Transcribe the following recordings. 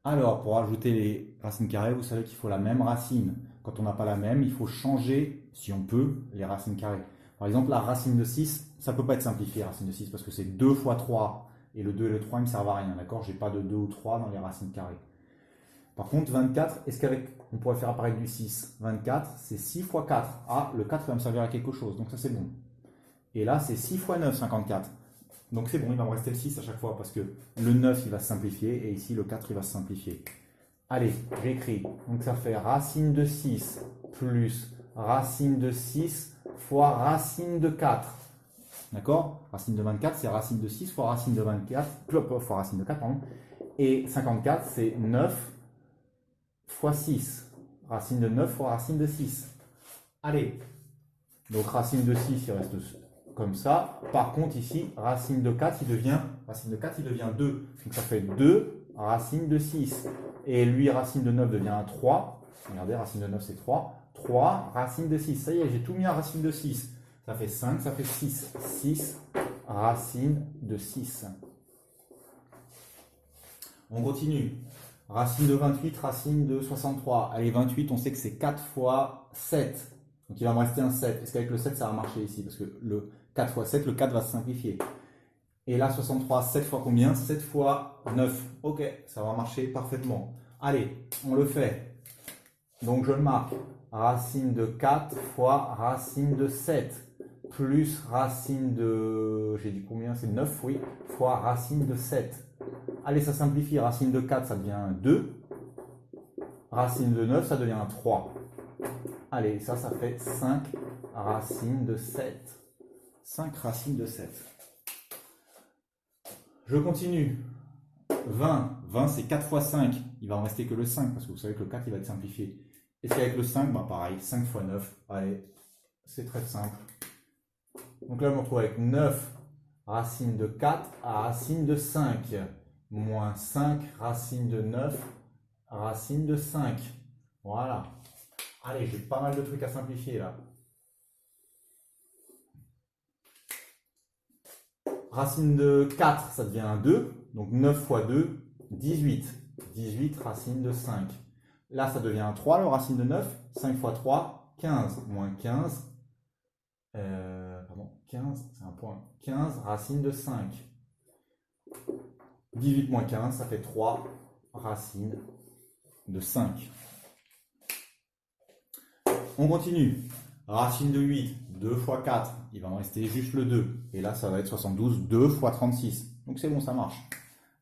Alors, pour ajouter les racines carrées, vous savez qu'il faut la même racine. Quand on n'a pas la même, il faut changer, si on peut, les racines carrées. Par exemple, la racine de 6, ça ne peut pas être simplifié, racine de 6, parce que c'est 2 fois 3. Et le 2 et le 3, ils ne me servent à rien, d'accord? J'ai pas de 2 ou 3 dans les racines carrées. Par contre, 24, est-ce qu'avec, on pourrait faire apparaître du 6? 24, c'est 6 fois 4. Ah, le 4 va me servir à quelque chose, donc ça c'est bon. Et là, c'est 6 fois 9, 54. Donc c'est bon, il va me rester le 6 à chaque fois, parce que le 9, il va se simplifier, et ici, le 4, il va se simplifier. Allez, j'écris. Donc ça fait racine de 6 plus racine de 6 fois racine de 4. D'accord? Racine de 24, c'est racine de 6 fois racine de 24, fois racine de 4, pardon. Et 54, c'est 9 fois 6. Racine de 9 fois racine de 6. Allez, donc racine de 6, il reste comme ça. Par contre, ici, racine de 4, racine de 4, il devient 2. Donc ça fait 2 racine de 6. Et lui, racine de 9 devient 3. Regardez, racine de 9, c'est 3. 3 racine de 6. Ça y est, j'ai tout mis à racine de 6. Ça fait 5, ça fait 6. 6 racine de 6. On continue. Racine de 28, racine de 63. Allez, 28, on sait que c'est 4 fois 7. Donc il va me rester un 7. Est-ce qu'avec le 7, ça va marcher ici? Parce que le 4 fois 7, le 4 va se simplifier. Et là, 63, 7 fois combien? 7 fois 9. Ok, ça va marcher parfaitement. Allez, on le fait. Donc je le marque. Racine de 4 fois racine de 7. Plus racine de... J'ai dit combien? C'est 9, oui. Fois racine de 7. Allez, ça simplifie. Racine de 4, ça devient 2. Racine de 9, ça devient 3. Allez, ça fait 5 racines de 7. 5 racines de 7. Je continue. 20. 20, c'est 4 fois 5. Il va en rester que le 5, parce que vous savez que le 4, il va être simplifié. Est-ce qu'avec le 5, bah pareil, 5 fois 9. Allez, c'est très simple. Donc là, je me retrouve avec 9 racines de 4 à racine de 5. Moins 5 racines de 9 racine de 5. Voilà. Allez, j'ai pas mal de trucs à simplifier là. Racine de 4, ça devient 2. Donc 9 fois 2, 18. 18 racine de 5. Là, ça devient 3, le racine de 9. 5 fois 3, 15. Moins 15. Pardon, 15, c'est un point. 15 racine de 5. 18 moins 15, ça fait 3 racines de 5. On continue. Racine de 8, 2 fois 4, il va me rester juste le 2. Et là, ça va être 72, 2 fois 36. Donc c'est bon, ça marche.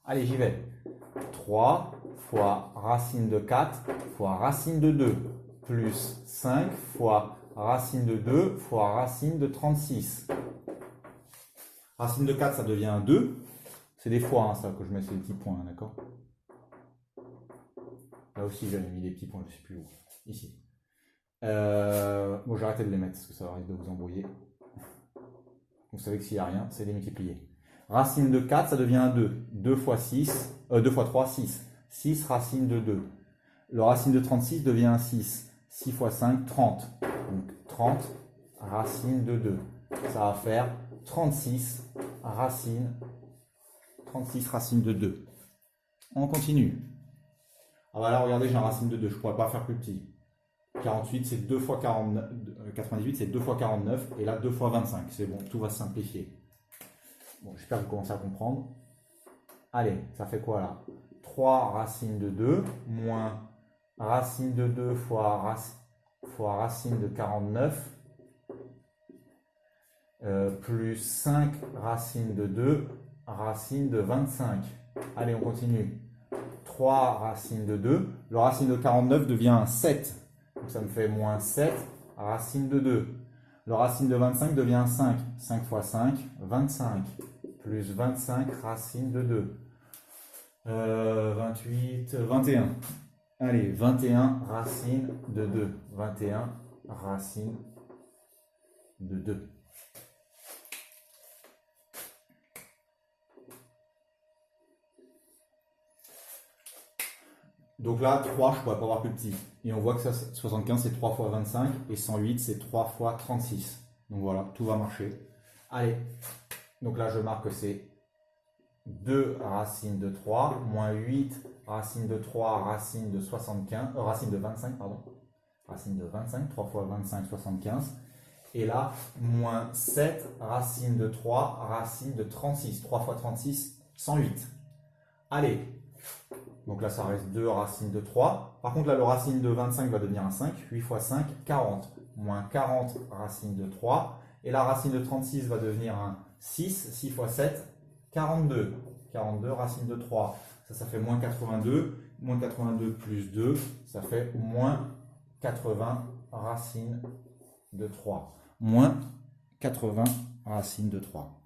Allez, j'y vais. 3 fois racine de 4 fois racine de 2 plus 5 fois racine de 2 fois racine de 36. Racine de 4, ça devient 2. C'est des fois, hein, ça, que je mets ces petits points, d'accord? Là aussi, j'avais mis des petits points, je ne sais plus où. Ici. Bon, j'ai arrêté de les mettre parce que ça risque de vous embrouiller. Vous savez que s'il n'y a rien, c'est les multiplier. Racine de 4, ça devient 2. 2 fois 6, 2 fois 3, 6. 6 racine de 2. Le racine de 36 devient 6. 6 fois 5, 30. Donc 30 racine de 2. Ça va faire 36 racines de 2. On continue. Ah bah là, regardez, j'ai un racine de 2. Je ne pourrais pas faire plus petit. 48, c'est 2 fois 49. 98, c'est 2 fois 49. Et là, 2 fois 25. C'est bon, tout va se simplifier. Bon, j'espère que vous commencez à comprendre. Allez, ça fait quoi là? 3 racines de 2 moins racine de 2 fois racine de 49 plus 5 racines de 2 racine de 25. Allez, on continue. 3 racines de 2. Le racine de 49 devient 7. Donc ça me fait moins 7 racine de 2. Le racine de 25 devient 5. 5 fois 5, 25. Plus 25 racine de 2. 28, 21. Allez, 21 racine de 2. 21 racine de 2. Donc là, 3, je ne pourrais pas avoir plus petit. Et on voit que ça, 75, c'est 3 fois 25. Et 108, c'est 3 fois 36. Donc voilà, tout va marcher. Allez, donc là, je marque que c'est 2 racines de 3, moins 8 racine de 3, racine de 75, racine de 25, pardon. Racine de 25, 3 fois 25, 75. Et là, moins 7, racine de 3, racine de 36. 3 fois 36, 108. Allez, donc là, ça reste 2 racines de 3. Par contre, là, le racine de 25 va devenir un 5. 8 fois 5, 40. Moins 40 racine de 3. Et la racine de 36 va devenir un 6. 6 fois 7, 42. 42 racine de 3. Ça fait moins 82. Moins 82 plus 2, ça fait moins 80 racine de 3. Moins 80 racine de 3.